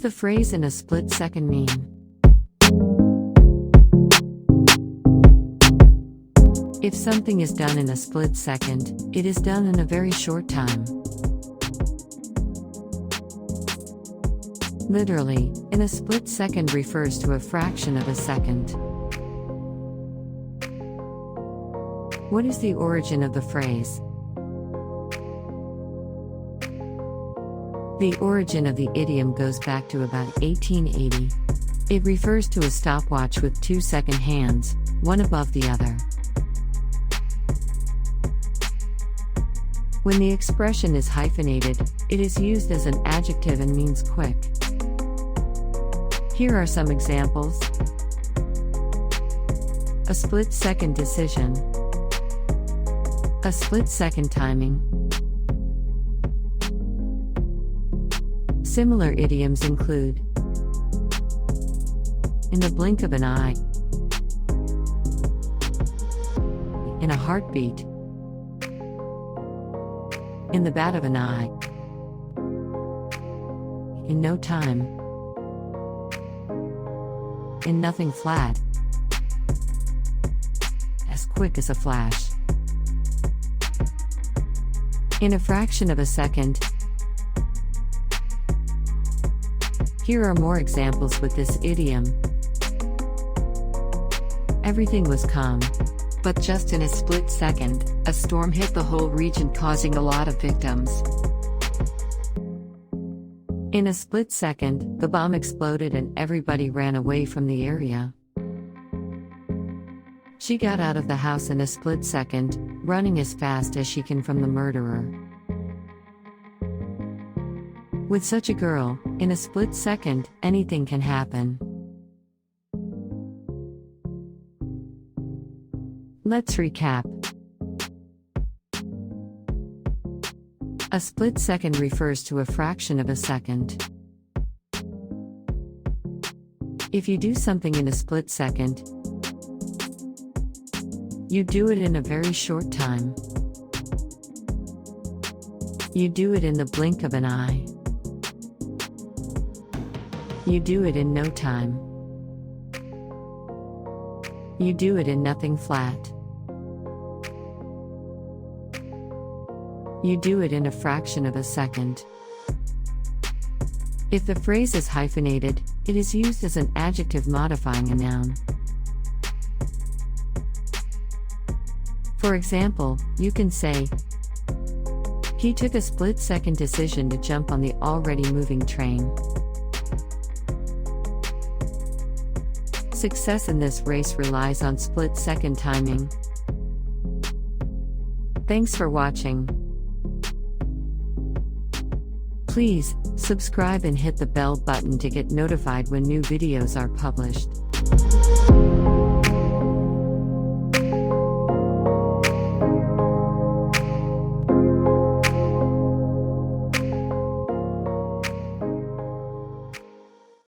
the phrase "in a split second" mean? If something is done in a split second, it is done in a very short time. Literally, in a split second refers to a fraction of a second. What is the origin of the phrase? The origin of the idiom goes back to about 1880. It refers to a stopwatch with 2 second hands, one above the other. When the expression is hyphenated, it is used as an adjective and means quick. Here are some examples. A split-second decision. A split-second timing. Similar idioms include in the blink of an eye, in a heartbeat, in the bat of an eye, in no time, in nothing flat, as quick as a flash, in a fraction of a second. Here are more examples with this idiom. Everything was calm, but just in a split second, a storm hit the whole region, causing a lot of victims. In a split second, the bomb exploded and everybody ran away from the area. She got out of the house in a split second, running as fast as she can from the murderer. With such a girl, in a split second, anything can happen. Let's recap. A split second refers to a fraction of a second. If you do something in a split second, you do it in a very short time. You do it in the blink of an eye. You do it in no time. You do it in nothing flat. You do it in a fraction of a second. If the phrase is hyphenated, it is used as an adjective modifying a noun. For example, you can say, he took a split-second decision to jump on the already moving train. Success in this race relies on split-second timing. Thanks for watching. Please, subscribe and hit the bell button to get notified when new videos are published.